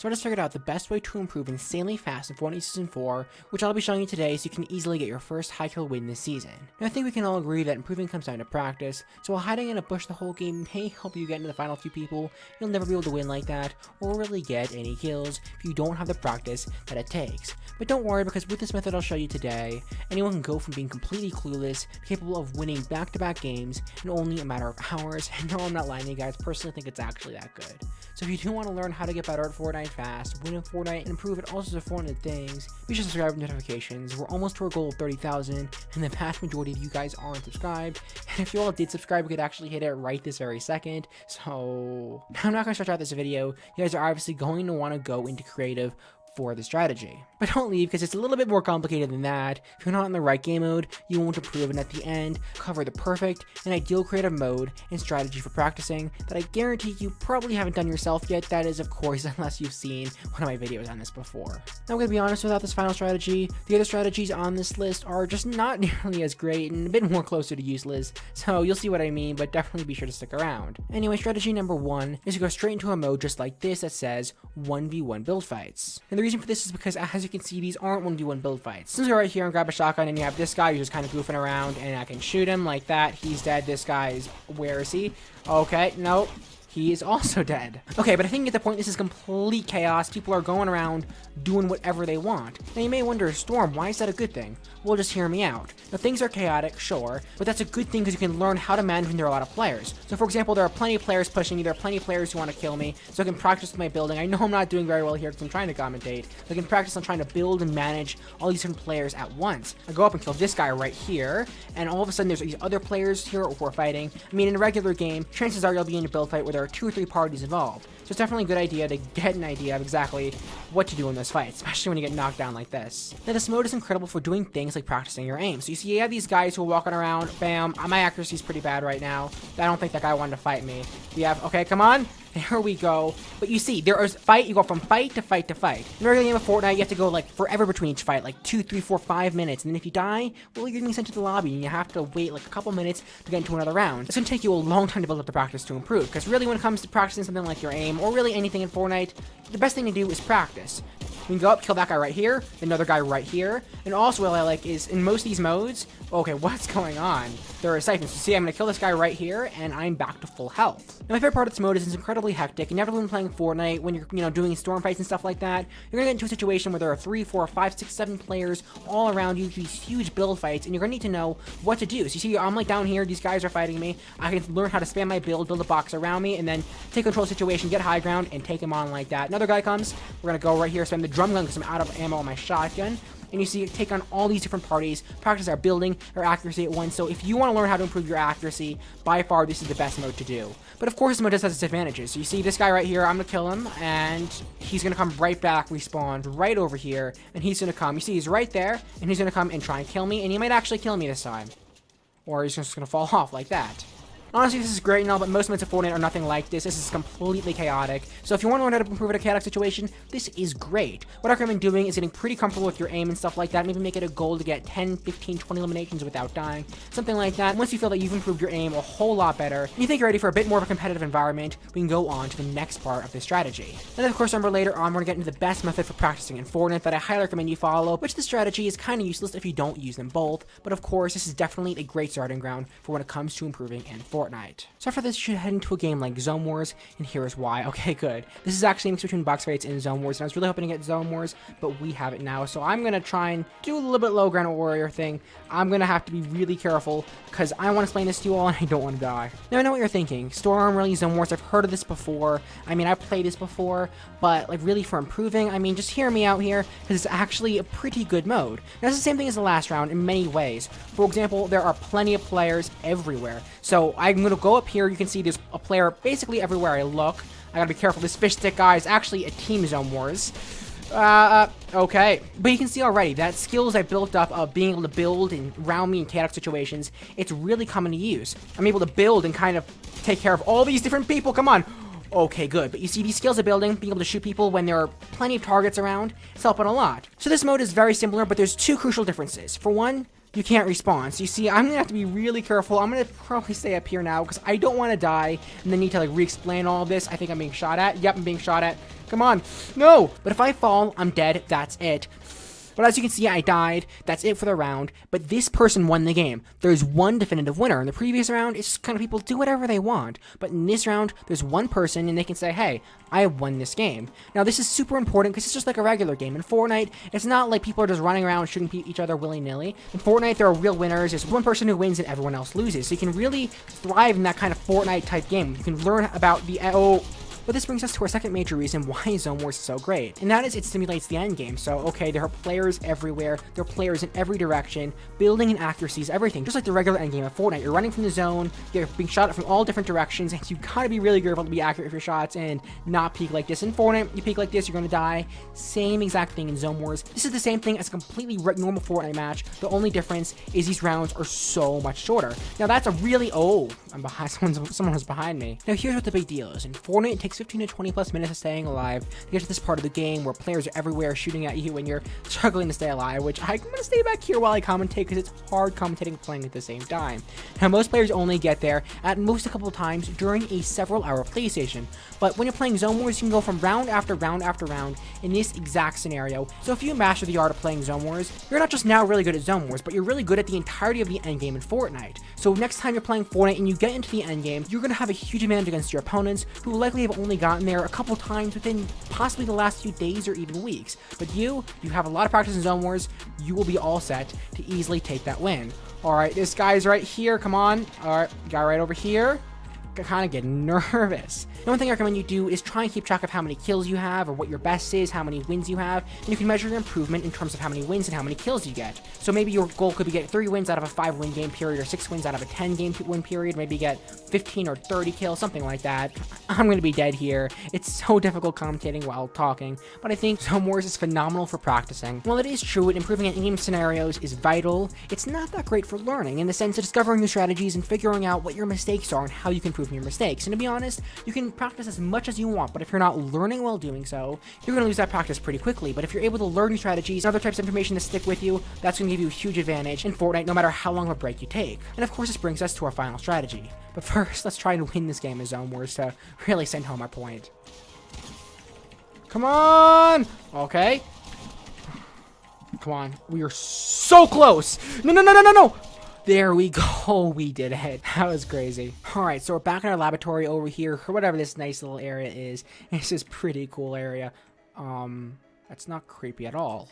So I just figured out the best way to improve insanely fast in Fortnite Season 4, which I'll be showing you today so you can easily get your first high kill win this season. Now I think we can all agree that improving comes down to practice, so while hiding in a bush the whole game may help you get into the final few people, you'll never be able to win like that, or really get any kills if you don't have the practice that it takes. But don't worry, because with this method I'll show you today, anyone can go from being completely clueless, capable of winning back-to-back games in only a matter of hours. And no, I'm not lying to you guys, personally think it's actually that good. So if you do want to learn how to get better at Fortnite fast, win in Fortnite, and improve at all sorts of Fortnite things, be sure to subscribe with notifications. We're almost to our goal of 30,000, and the vast majority of you guys aren't subscribed. And if you all did subscribe, we could actually hit it right this very second. So I'm not going to stretch out this video. You guys are obviously going to want to go into creative for the strategy. But don't leave, because it's a little bit more complicated than that. If you're not in the right game mode, you won't improve, and at the end, cover the perfect and ideal creative mode and strategy for practicing that I guarantee you probably haven't done yourself yet. That is, of course, unless you've seen one of my videos on this before. Now, I'm going to be honest, without this final strategy, the other strategies on this list are just not nearly as great and a bit more closer to useless, so you'll see what I mean, but definitely be sure to stick around. Anyway, strategy number 1 is to go straight into a mode just like this that says 1v1 build fights. And the reason for this is because, as you can see, these aren't 1v1 build fights. So go right here and grab a shotgun, and you have this guy who's just kind of goofing around, and I can shoot him like that. He's dead. This guy's, where is he? Okay, nope. He is also dead. Okay, but I think you get the point. This is complete chaos. People are going around doing whatever they want. Now you may wonder, Storm, why is that a good thing? Well, just hear me out. Now, things are chaotic, sure, but that's a good thing because you can learn how to manage when there are a lot of players. So for example, there are plenty of players pushing me, there are plenty of players who want to kill me, so I can practice with my building. I know I'm not doing very well here because I'm trying to commentate. So I can practice on trying to build and manage all these different players at once. I go up and kill this guy right here, and all of a sudden there's these other players here who are fighting. I mean, in a regular game, chances are you'll be in a build fight where there are 2 or 3 parties involved. So it's definitely a good idea to get an idea of exactly what to do in those fights, especially when you get knocked down like this. Now, this mode is incredible for doing things like practicing your aim. So you see, you have these guys who are walking around, bam, my accuracy is pretty bad right now. I don't think that guy wanted to fight me. We have, okay, come on. Here we go. But you see, there is fight. You go from fight to fight to fight. In a regular game of Fortnite, you have to go like forever between each fight, like 2, 3, 4, 5 minutes. And then if you die, well, you're gonna be sent to the lobby, and you have to wait like a couple minutes to get into another round. It's gonna take you a long time to build up the practice to improve. Because really, when it comes to practicing something like your aim, or really anything in Fortnite, the best thing to do is practice. You can go up, kill that guy right here, another guy right here, and also what I like is, in most of these modes, okay, what's going on? There are siphons. So see, I'm going to kill this guy right here, and I'm back to full health. Now, my favorite part of this mode is it's incredibly hectic. Inevitably when playing Fortnite, when you're doing storm fights and stuff like that, you're going to get into a situation where there are 3, 4, 5, 6, 7 players all around you, these huge build fights, and you're going to need to know what to do. So you see, I'm like down here, these guys are fighting me. I can learn how to spam my build a box around me, and then take control of the situation, get high ground, and take him on like that. Another guy comes, we're going to go right here, spam the drum gun because I'm out of ammo on my shotgun. And you see, take on all these different parties, practice our building, our accuracy at once. So if you want to learn how to improve your accuracy, by far this is the best mode to do. But of course, this mode does have its advantages. So you see this guy right here, I'm going to kill him, and he's going to come right back, respawn right over here, and he's going to come. You see, he's right there, and he's going to come and try and kill me, and he might actually kill me this time. Or he's just going to fall off like that. Honestly, this is great and all, but most modes of Fortnite are nothing like this. This is completely chaotic. So if you want to learn how to improve in a chaotic situation, this is great. What I recommend doing is getting pretty comfortable with your aim and stuff like that. Maybe make it a goal to get 10, 15, 20 eliminations without dying. Something like that. Once you feel that you've improved your aim a whole lot better, and you think you're ready for a bit more of a competitive environment, we can go on to the next part of this strategy. And then, of course, remember later on, we're going to get into the best method for practicing in Fortnite that I highly recommend you follow, which the strategy is kind of useless if you don't use them both. But of course, this is definitely a great starting ground for when it comes to improving in Fortnite. So after this, you should head into a game like Zone Wars, and here's why. Okay, good. This is actually a mix between box fights and Zone Wars, and I was really hoping to get Zone Wars, but we have it now. So I'm going to try and do a little bit low ground warrior thing. I'm going to have to be really careful, because I want to explain this to you all, and I don't want to die. Now, I know what you're thinking. Storm, really, Zone Wars, I've heard of this before. I mean, I've played this before, but, like, really for improving, I mean, just hear me out here, because it's actually a pretty good mode. Now, it's the same thing as the last round in many ways. For example, there are plenty of players everywhere. So I'm going to go up here. You can see there's a player basically everywhere I look. I gotta be careful. This fish stick guy is actually a team Zone Wars. Okay. But you can see already that skills I built up of being able to build around me in chaotic situations, it's really coming to use. I'm able to build and kind of take care of all these different people. Come on. Okay, good. But you see, these skills of building, being able to shoot people when there are plenty of targets around, it's helping a lot. So this mode is very similar, but there's 2 crucial differences. For one, you can't respawn. So you see, I'm gonna have to be really careful. I'm gonna probably stay up here now because I don't want to die and then need to like re-explain all of this. I think I'm being shot at. Yep, I'm being shot at. Come on. No! But if I fall, I'm dead. That's it. But as you can see, I died. That's it for the round. But this person won the game. There's one definitive winner. In the previous round, it's just kind of people do whatever they want. But in this round, there's one person and they can say, hey, I won this game. Now, this is super important because it's just like a regular game. In Fortnite, it's not like people are just running around shooting each other willy-nilly. In Fortnite, there are real winners. There's one person who wins and everyone else loses. So you can really thrive in that kind of Fortnite-type game. You can learn about the... But this brings us to our second major reason why Zone Wars is so great, and that is it simulates the end game. So, okay, there are players everywhere, there are players in every direction, building and accuracy is everything. Just like the regular end game of Fortnite, you're running from the zone, you're being shot at from all different directions, and you gotta be really careful to be accurate with your shots and not peek like this. In Fortnite, you peek like this, you're gonna die. Same exact thing in Zone Wars. This is the same thing as a completely normal Fortnite match. The only difference is these rounds are so much shorter. Now that's a really, I'm behind, someone was behind me. Now here's what the big deal is. In Fortnite, it takes 15 to 20 plus minutes of staying alive to get to this part of the game where players are everywhere shooting at you and you're struggling to stay alive, which I'm going to stay back here while I commentate because it's hard commentating and playing at the same time. Now most players only get there at most a couple of times during a several hour play station, but when you're playing Zone Wars, you can go from round after round after round in this exact scenario. So if you master the art of playing Zone Wars, you're not just now really good at Zone Wars, but you're really good at the entirety of the end game in Fortnite. So next time you're playing Fortnite and you get into the end game, you're going to have a huge advantage against your opponents who likely have only gotten there a couple times within possibly the last few days or even weeks. But you have a lot of practice in Zone Wars, you will be all set to easily take that win. Alright, this guy's right here, come on. Alright, guy right over here. Kind of get nervous. The one thing I recommend you do is try and keep track of how many kills you have or what your best is, how many wins you have, and you can measure your improvement in terms of how many wins and how many kills you get. So maybe your goal could be get 3 wins out of a 5-win game period or 6 wins out of a 10-game win period, maybe get 15 or 30 kills, something like that. I'm going to be dead here. It's so difficult commentating while talking, but I think Zone Wars is phenomenal for practicing. While it is true that improving in-game scenarios is vital, it's not that great for learning in the sense of discovering new strategies and figuring out what your mistakes are and how you can improve your mistakes. And to be honest, you can practice as much as you want, but if you're not learning while doing so, you're going to lose that practice pretty quickly. But if you're able to learn new strategies and other types of information to stick with you, that's going to give you a huge advantage in Fortnite no matter how long of a break you take. And of course, this brings us to our final strategy. But first, let's try and win this game in Zone Wars to really send home our point. Come on! Okay. Come on. We are so close! No! There we go, we did it. That was crazy. Alright, so we're back in our laboratory over here, or whatever this nice little area is. It's this pretty cool area. That's not creepy at all.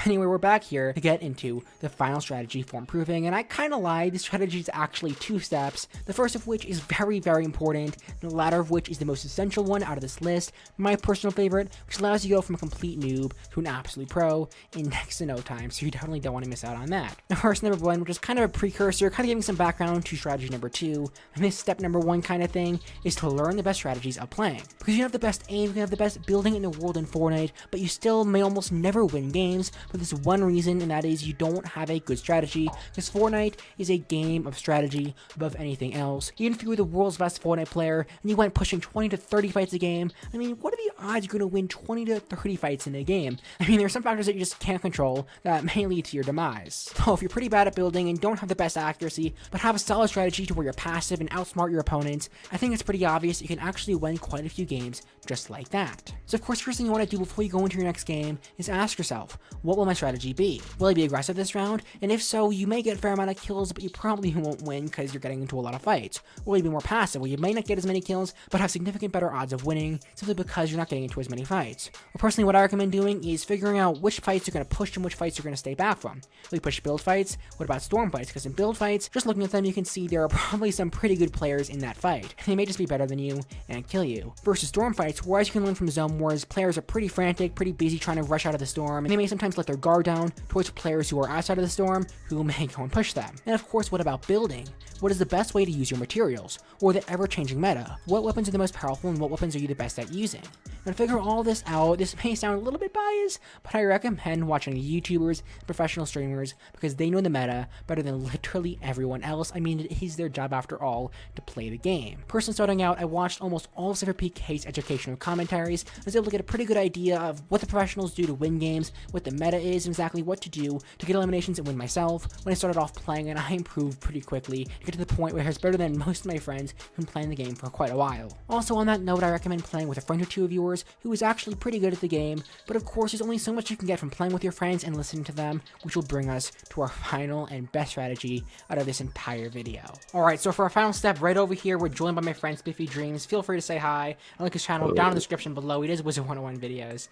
Anyway, we're back here to get into the final strategy for improving, and I kind of lied. The strategy is actually 2 steps, the first of which is very, very important, and the latter of which is the most essential one out of this list, my personal favorite, which allows you to go from a complete noob to an absolute pro in next to no time, so you definitely don't want to miss out on that. Now, first, number 1, which is kind of a precursor, kind of giving some background to strategy number 2, and this step number 1 kind of thing, is to learn the best strategies of playing. Because you have the best aim, you can have the best building in the world in Fortnite, but you still may almost never win games, for this one reason, and that is you don't have a good strategy, because Fortnite is a game of strategy above anything else. Even if you were the world's best Fortnite player, and you went pushing 20 to 30 fights a game, I mean, what are the odds you're going to win 20 to 30 fights in a game? I mean, there are some factors that you just can't control that may lead to your demise. So if you're pretty bad at building and don't have the best accuracy, but have a solid strategy to where you're passive and outsmart your opponents, I think it's pretty obvious you can actually win quite a few games just like that. So of course, first thing you want to do before you go into your next game is ask yourself, what will my strategy be? Will I be aggressive this round? And if so, you may get a fair amount of kills, but you probably won't win because you're getting into a lot of fights. Will you be more passive? Well, you may not get as many kills, but have significant better odds of winning simply because you're not getting into as many fights. Well, personally, what I recommend doing is figuring out which fights you're going to push and which fights you're going to stay back from. Will you push build fights? What about storm fights? Because in build fights, just looking at them, you can see there are probably some pretty good players in that fight. They may just be better than you and kill you. Versus storm fights, where as you can learn from Zone Wars, players are pretty frantic, pretty busy trying to rush out of the storm, and they may sometimes let their guard down towards players who are outside of the storm who may go and push them. And of course, what about building? What is the best way to use your materials? Or the ever-changing meta? What weapons are the most powerful and what weapons are you the best at using? And to figure all this out, this may sound a little bit biased, but I recommend watching YouTubers and professional streamers because they know the meta better than literally everyone else. I mean, it is their job after all to play the game. Personally starting out, I watched almost all of Cypher PK's educational commentaries. I was able to get a pretty good idea of what the professionals do to win games, what the meta is, and exactly what to do to get eliminations and win myself. When I started off playing it, I improved pretty quickly to get to the point where it's better than most of my friends who've been playing the game for quite a while. Also on that note, I recommend playing with a friend or two of yours who is actually pretty good at the game, but of course there's only so much you can get from playing with your friends and listening to them, which will bring us to our final and best strategy out of this entire video. Alright, so for our final step, right over here, we're joined by my friend Spiffy Dreams. Feel free to say hi. I'll link his channel down in the description below. He does Wizard 101 videos.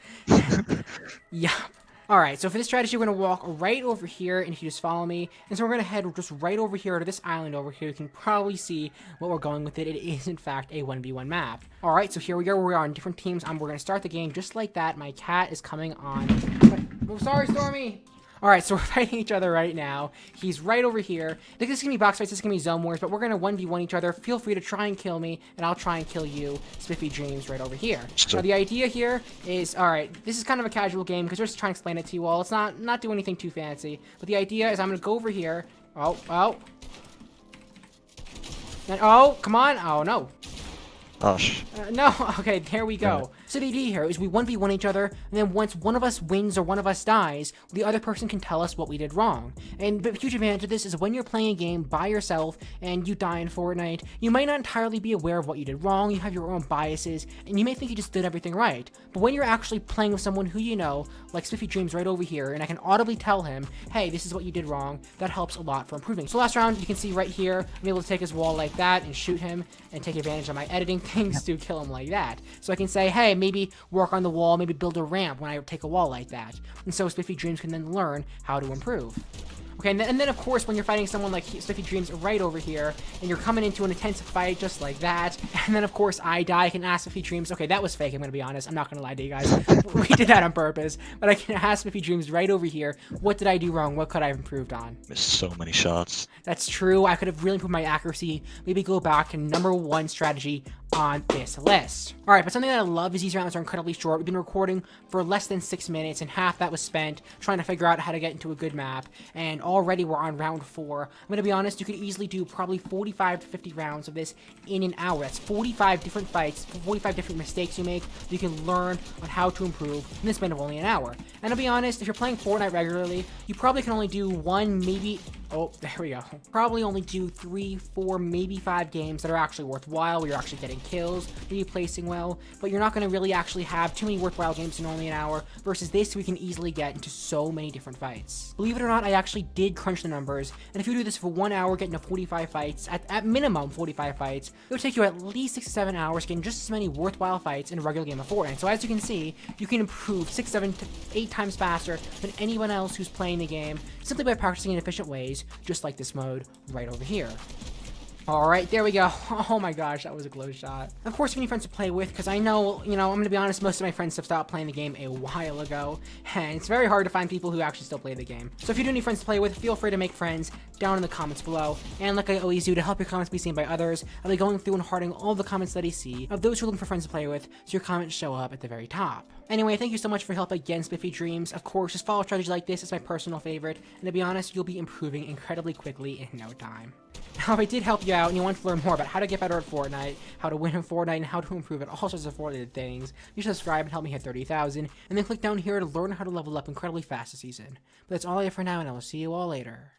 Yeah. Alright, so for this strategy, we're going to walk right over here, and if you just follow me, and so we're going to head just right over here to this island over here. You can probably see what we're going with it. It is, in fact, a 1v1 map. Alright, so here we go. We are on different teams. We're going to start the game just like that. My cat is coming on. Oh, sorry, Stormy! Alright, so we're fighting each other right now. He's right over here. I think this is going to be box fights, this is going to be zone wars, but we're going to 1v1 each other. Feel free to try and kill me, and I'll try and kill you, Spiffy Dreams, right over here. Now, the idea here is, alright, this is kind of a casual game, because we're just trying to explain it to you all. It's not do anything too fancy, but the idea is I'm going to go over here. Oh. And, oh, come on. Oh, no. No, okay, there we go. So the idea here is we 1v1 each other, and then once one of us wins or one of us dies, the other person can tell us what we did wrong. And the huge advantage of this is when you're playing a game by yourself and you die in Fortnite, you might not entirely be aware of what you did wrong, you have your own biases, and you may think you just did everything right. But when you're actually playing with someone who you know, like Spiffy Dreams right over here, and I can audibly tell him, hey, this is what you did wrong, that helps a lot for improving. So last round, you can see right here, I'm able to take his wall like that and shoot him and take advantage of my editing things to kill him like that. So I can say, hey, maybe work on the wall, maybe build a ramp when I take a wall like that. And so Spiffy Dreams can then learn how to improve. Okay, and then of course, when you're fighting someone like Spiffy Dreams right over here, and you're coming into an intensive fight just like that, and then of course I die, I can ask Spiffy Dreams, okay, that was fake, I'm gonna be honest, I'm not gonna lie to you guys, we did that on purpose, but I can ask Spiffy Dreams right over here, what did I do wrong, what could I have improved on? Missed so many shots. That's true, I could have really improved my accuracy, maybe go back to #1 strategy on this list. Alright, but something that I love is these rounds are incredibly short. We've been recording for less than 6 minutes, and half that was spent trying to figure out how to get into a good map, and already we're on round 4. I'm gonna be honest, you could easily do probably 45 to 50 rounds of this in an hour. That's 45 different fights, 45 different mistakes you make, so you can learn on how to improve in the span of only an hour. And I'll be honest, if you're playing Fortnite regularly, you probably can only do one, maybe... Oh, there we go. Probably only do 3, 4, maybe 5 games that are actually worthwhile, where you're actually getting kills, maybe placing well, but you're not going to really actually have too many worthwhile games in only an hour, versus this, we can easily get into so many different fights. Believe it or not, I actually did crunch the numbers, and if you do this for 1 hour, getting to 45 fights, at minimum 45 fights, it would take you at least 6 to 7 hours getting just as many worthwhile fights in a regular game of Fortnite. So as you can see, you can improve 6, 7 to 8 times faster than anyone else who's playing the game, simply by practicing in efficient ways, just like this mode right over here. Alright, there we go. Oh my gosh, that was a close shot. Of course, if you need friends to play with, because I know, I'm going to be honest, most of my friends have stopped playing the game a while ago, and it's very hard to find people who actually still play the game. So if you do need friends to play with, feel free to make friends down in the comments below, and like I always do, to help your comments be seen by others, I'll be going through and hearting all the comments that I see of those who are looking for friends to play with, so your comments show up at the very top. Anyway, thank you so much for your help again, Spiffy Dreams. Of course, just follow strategies like this, it's my personal favorite, and to be honest, you'll be improving incredibly quickly in no time. Now, if I did help you out and you want to learn more about how to get better at Fortnite, how to win in Fortnite, and how to improve at all sorts of Fortnite things, you should subscribe and help me hit 30,000, and then click down here to learn how to level up incredibly fast this season. But that's all I have for now, and I will see you all later.